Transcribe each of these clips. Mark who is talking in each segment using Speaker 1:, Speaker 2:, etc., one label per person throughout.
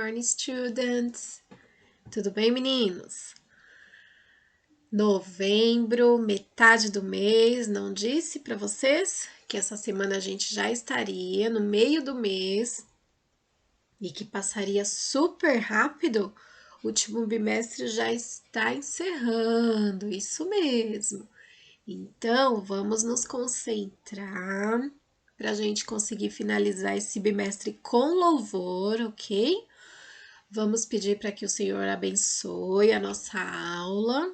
Speaker 1: morning, students! Tudo bem, meninos? Novembro, metade do mês, não disse para vocês que essa semana a gente já estaria no meio do mês e que passaria super rápido? O último bimestre já está encerrando, isso mesmo. Então, vamos nos concentrar para a gente conseguir finalizar esse bimestre com louvor, ok? Vamos pedir para que o Senhor abençoe a nossa aula,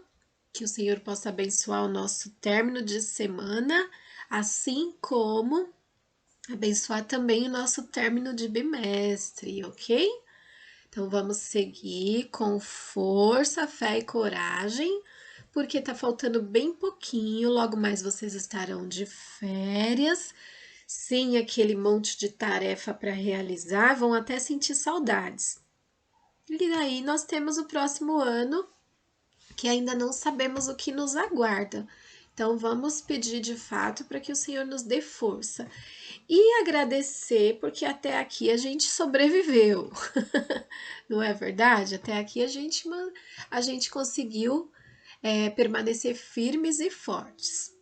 Speaker 1: que o Senhor possa abençoar o nosso término de semana, assim como abençoar também o nosso término de bimestre, ok? Então vamos seguir com força, fé e coragem, porque tá faltando bem pouquinho, logo mais vocês estarão de férias, sem aquele monte de tarefa para realizar, vão até sentir saudades. E aí nós temos o próximo ano, que ainda não sabemos o que nos aguarda. Então vamos pedir de fato para que o Senhor nos dê força e agradecer, porque até aqui a gente sobreviveu. Não é verdade? Até aqui a gente conseguiu permanecer firmes e fortes.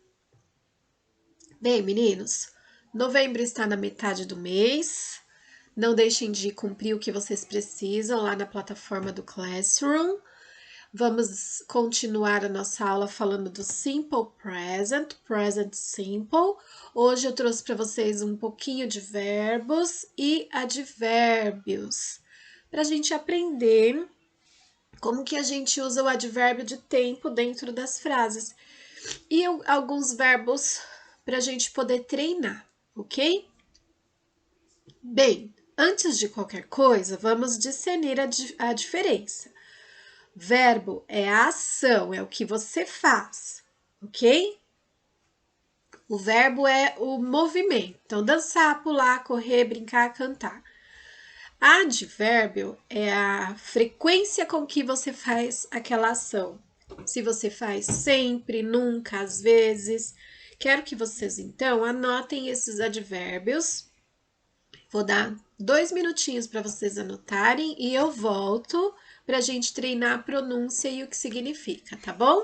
Speaker 1: Bem, meninos, novembro está na metade do mês. Não deixem de cumprir o que vocês precisam lá na plataforma do Classroom. Vamos continuar a nossa aula falando do Simple Present, Present Simple. Hoje eu trouxe para vocês um pouquinho de verbos e advérbios, para a gente aprender como que a gente usa o advérbio de tempo dentro das frases. E alguns verbos para a gente poder treinar, ok? Bem, antes de qualquer coisa, vamos discernir a diferença. Verbo é a ação, é o que você faz, ok? O verbo é o movimento. Então, dançar, pular, correr, brincar, cantar. Advérbio é a frequência com que você faz aquela ação. Se você faz sempre, nunca, às vezes. Quero que vocês, então, anotem esses advérbios. Vou dar 2 minutinhos para vocês anotarem e eu volto para a gente treinar a pronúncia e o que significa, tá bom?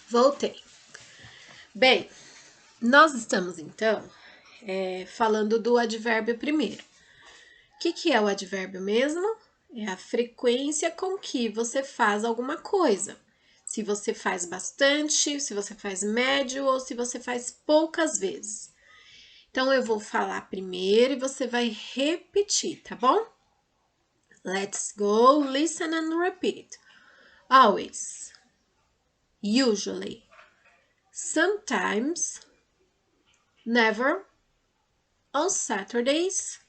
Speaker 1: Voltei. Bem, nós estamos então falando do advérbio primeiro. O que é o advérbio mesmo? É a frequência com que você faz alguma coisa. Se você faz bastante, se você faz médio ou se você faz poucas vezes. Então, eu vou falar primeiro e você vai repetir, tá bom? Let's go, listen and repeat. Always, usually, sometimes, never, On Saturdays,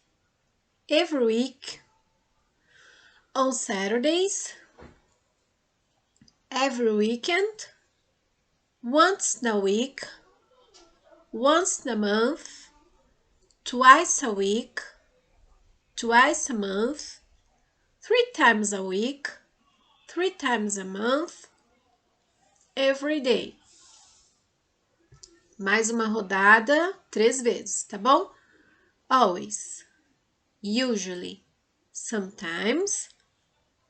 Speaker 1: every week, on Saturdays, every weekend, once a week, once a month, twice a week, twice a month, 3 times a week, 3 times a month, every day. Mais uma rodada, 3 vezes, tá bom? Always, usually, sometimes,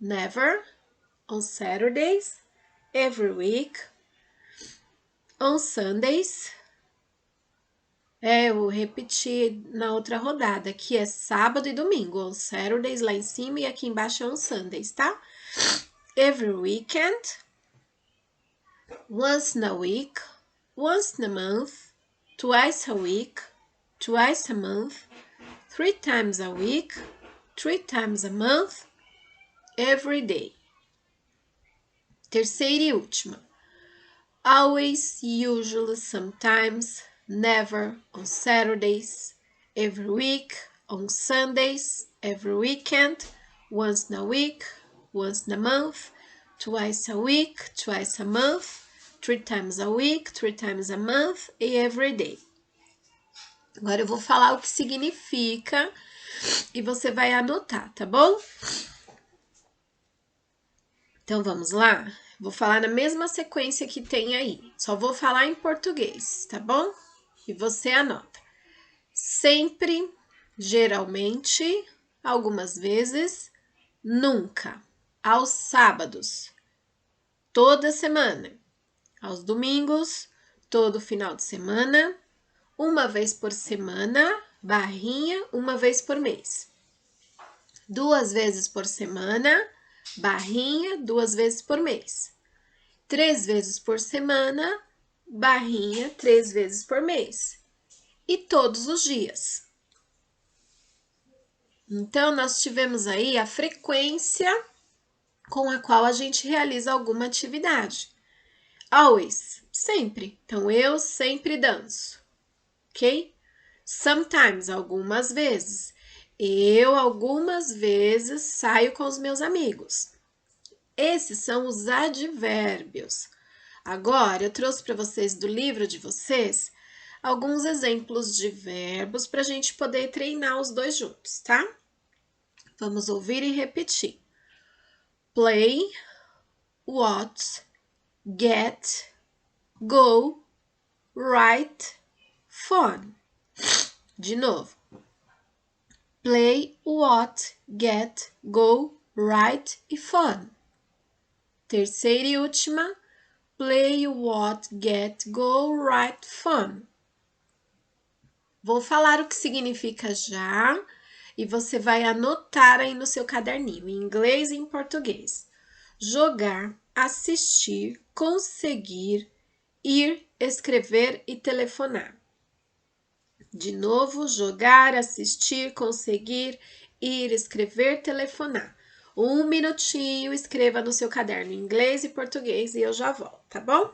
Speaker 1: never, on Saturdays, every week, on Sundays. Eu repeti na outra rodada, que é sábado e domingo, on Saturdays lá em cima e aqui embaixo é on Sundays, tá? Every weekend, once in a week, once in a month, twice a week, twice a month, 3 times a week, 3 times a month, every day. Terceira e última. Always, usually, sometimes, never, on Saturdays, every week, on Sundays, every weekend, once in a week, once in a month, twice a week, twice a month, 3 times a week, 3 times a month e every day. Agora eu vou falar o que significa e você vai anotar, tá bom? Então vamos lá? Vou falar na mesma sequência que tem aí. Só vou falar em português, tá bom? E você anota. Sempre, geralmente, algumas vezes, nunca. Aos sábados, toda semana. Aos domingos, todo final de semana. Uma vez por semana, barrinha, uma vez por mês. 2 vezes por semana, barrinha, 2 vezes por mês. 3 vezes por semana, barrinha, 3 vezes por mês. E todos os dias. Então, nós tivemos aí a frequência com a qual a gente realiza alguma atividade. Always, sempre. Então, eu sempre danço, ok? Sometimes, algumas vezes. Eu, algumas vezes, saio com os meus amigos. Esses são os advérbios. Agora, eu trouxe para vocês do livro de vocês alguns exemplos de verbos para a gente poder treinar os dois juntos, tá? Vamos ouvir e repetir. Play, watch, get, go, write, fun. De novo. Play, watch, get, go, write e fun. Terceira e última. Play, watch, get, go, write, fun. Vou falar o que significa já e você vai anotar aí no seu caderninho, em inglês e em português. Jogar, assistir, conseguir, ir, escrever e telefonar. De novo, jogar, assistir, conseguir, ir, escrever, telefonar. 1 minutinho, escreva no seu caderno em inglês e português e eu já volto, tá bom?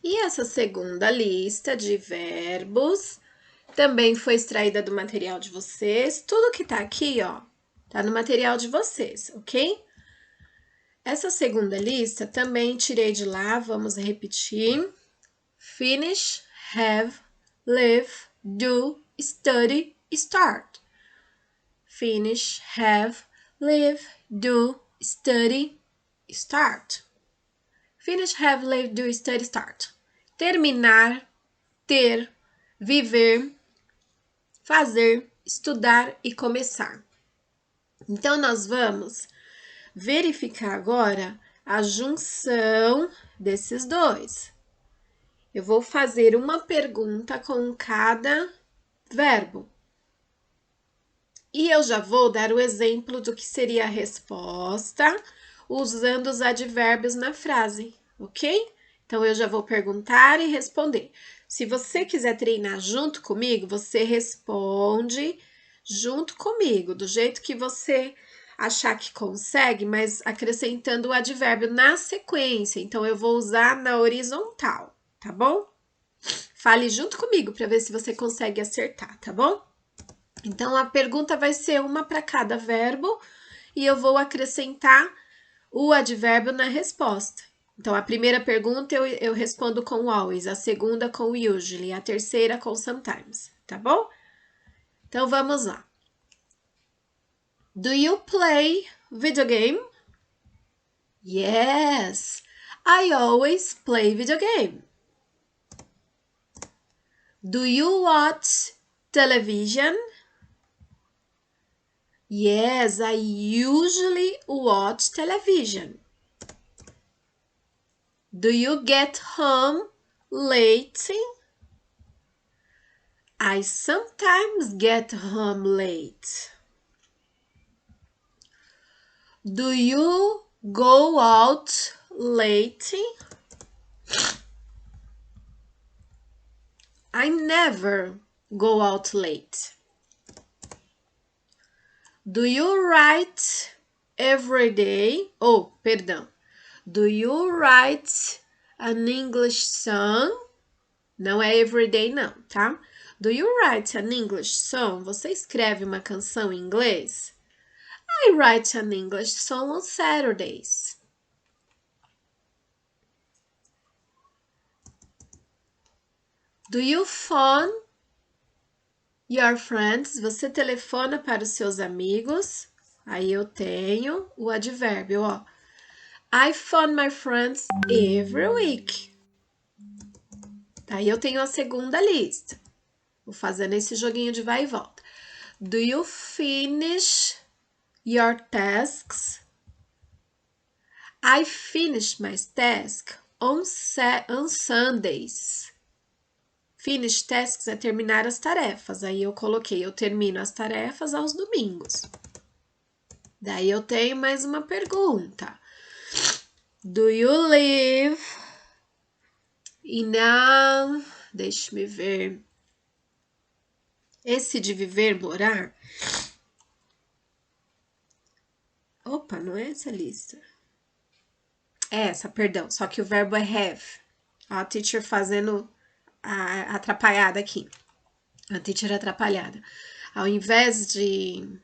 Speaker 1: E essa segunda lista de verbos também foi extraída do material de vocês. Tudo que tá aqui, ó, tá no material de vocês, ok? Essa segunda lista também tirei de lá, vamos repetir. Finish, have, live, do, study, start. Finish, have, live, do, study, start. Finish, have, live, do, study, start. Terminar, ter, viver, fazer, estudar e começar. Então, nós vamos verificar agora a junção desses dois. Eu vou fazer uma pergunta com cada verbo. E eu já vou dar o exemplo do que seria a resposta usando os advérbios na frase, ok? Então, eu já vou perguntar e responder. Se você quiser treinar junto comigo, você responde junto comigo, do jeito que você achar que consegue, mas acrescentando o advérbio na sequência. Então, eu vou usar na horizontal, tá bom? Fale junto comigo para ver se você consegue acertar, tá bom? Então, a pergunta vai ser uma para cada verbo e eu vou acrescentar o advérbio na resposta. Então, a primeira pergunta eu respondo com always, a segunda com usually, a terceira com sometimes, tá bom? Então, vamos lá. Do you play video game? Yes, I always play video game. Do you watch television? Yes, I usually watch television. Do you get home late? I sometimes get home late. Do you go out late? I never go out late. Do you write every day? Oh, perdão. Do you write an English song? Não é everyday, não, tá? Do you write an English song? Você escreve uma canção em inglês? I write an English song on Saturdays. Do you phone your friends? Você telefona para os seus amigos? Aí eu tenho o advérbio, ó. I phone my friends every week. Aí eu tenho a segunda lista. Vou fazendo esse joguinho de vai e volta. Do you finish your tasks? I finish my task on Sundays. Finish tasks é terminar as tarefas. Aí eu coloquei, eu termino as tarefas aos domingos. Daí eu tenho mais uma pergunta. Do you live in a... Deixa-me ver. Esse de viver, morar. Opa, não é essa lista. É essa, perdão. Só que o verbo é have. A teacher fazendo a atrapalhada aqui. A teacher atrapalhada. Ao invés de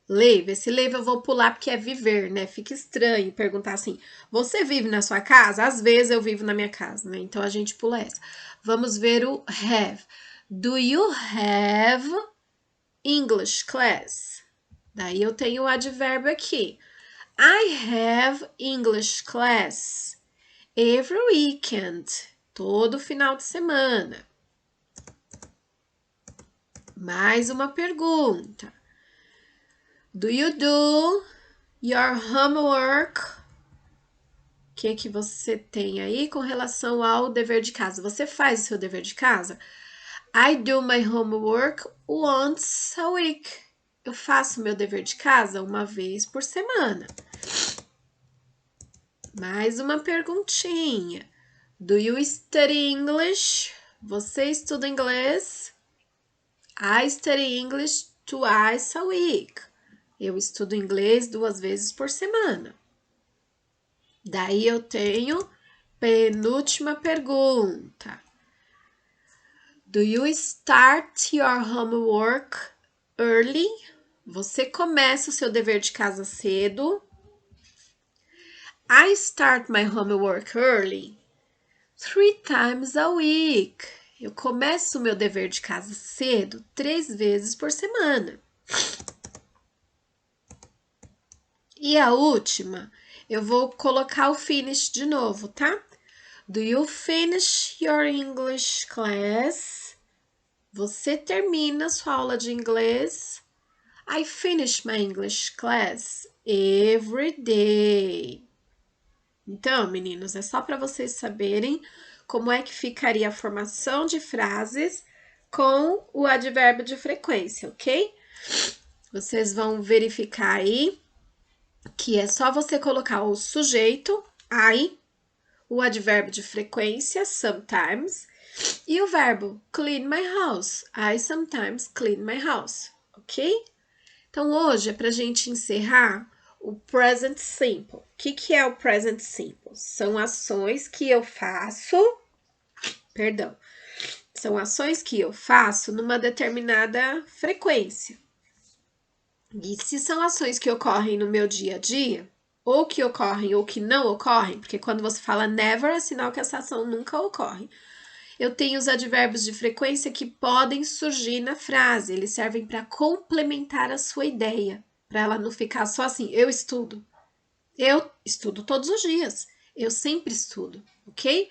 Speaker 1: live, esse live eu vou pular porque é viver, né? Fica estranho perguntar assim, você vive na sua casa? Às vezes eu vivo na minha casa, né? Então a gente pula essa. Vamos ver o have. Do you have English class? Daí eu tenho o advérbio aqui. I have English class every weekend. Todo final de semana. Mais uma pergunta. Do you do your homework? O que você tem aí com relação ao dever de casa? Você faz o seu dever de casa? I do my homework once a week. Eu faço meu dever de casa uma vez por semana. Mais uma perguntinha. Do you study English? Você estuda inglês? I study English twice a week. Eu estudo inglês 2 vezes por semana. Daí eu tenho Penúltima pergunta. Do you start your homework early? Você começa o seu dever de casa cedo. I start my homework early 3 times a week. Eu começo o meu dever de casa cedo 3 vezes por semana. E a última, eu vou colocar o finish de novo, tá? Do you finish your English class? Você termina sua aula de inglês? I finish my English class every day. Então, meninos, é só para vocês saberem como é que ficaria a formação de frases com o advérbio de frequência, ok? Vocês vão verificar aí que é só você colocar o sujeito, I, o advérbio de frequência, sometimes, e o verbo clean my house. I sometimes clean my house, ok? Então, hoje é para a gente encerrar o present simple. O que é o present simple? São ações que eu faço, são ações que eu faço numa determinada frequência. E se são ações que ocorrem no meu dia a dia, ou que ocorrem ou que não ocorrem, porque quando você fala never, é sinal que essa ação nunca ocorre. Eu tenho os advérbios de frequência que podem surgir na frase, eles servem para complementar a sua ideia, para ela não ficar só assim, eu estudo. Eu estudo todos os dias, eu sempre estudo, ok?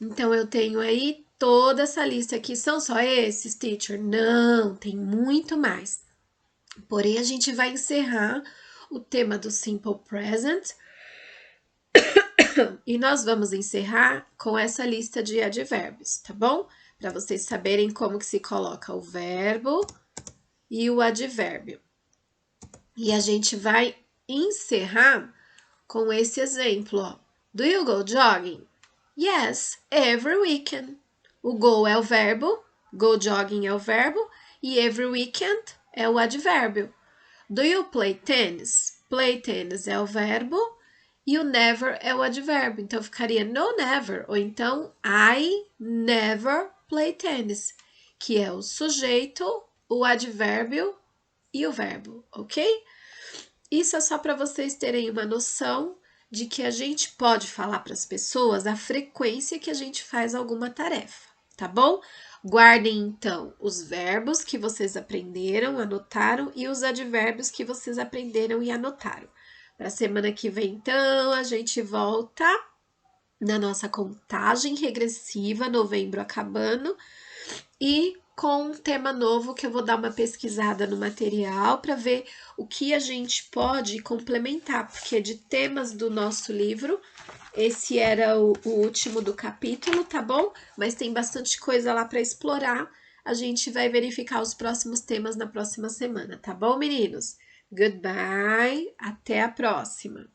Speaker 1: Então, eu tenho aí toda essa lista aqui, são só esses, teacher? Não, tem muito mais. Porém, a gente vai encerrar o tema do Simple Present e nós vamos encerrar com essa lista de advérbios, tá bom? Para vocês saberem como que se coloca o verbo e o advérbio. E a gente vai encerrar com esse exemplo, ó. Do you go jogging? Yes, every weekend. O go é o verbo, go jogging é o verbo e every weekend é o advérbio. Do you play tennis? Play tennis é o verbo e o never é o advérbio. Então, ficaria no never ou então I never play tennis, que é o sujeito, o advérbio e o verbo, ok? Isso é só para vocês terem uma noção de que a gente pode falar para as pessoas a frequência que a gente faz alguma tarefa, tá bom? Guardem, então, os verbos que vocês aprenderam, anotaram, e os advérbios que vocês aprenderam e anotaram. Para a semana que vem, então, a gente volta na nossa contagem regressiva, novembro acabando, e com um tema novo que eu vou dar uma pesquisada no material para ver o que a gente pode complementar, porque de temas do nosso livro, esse era o último do capítulo, tá bom? Mas tem bastante coisa lá para explorar. A gente vai verificar os próximos temas na próxima semana, tá bom, meninos? Goodbye, até a próxima!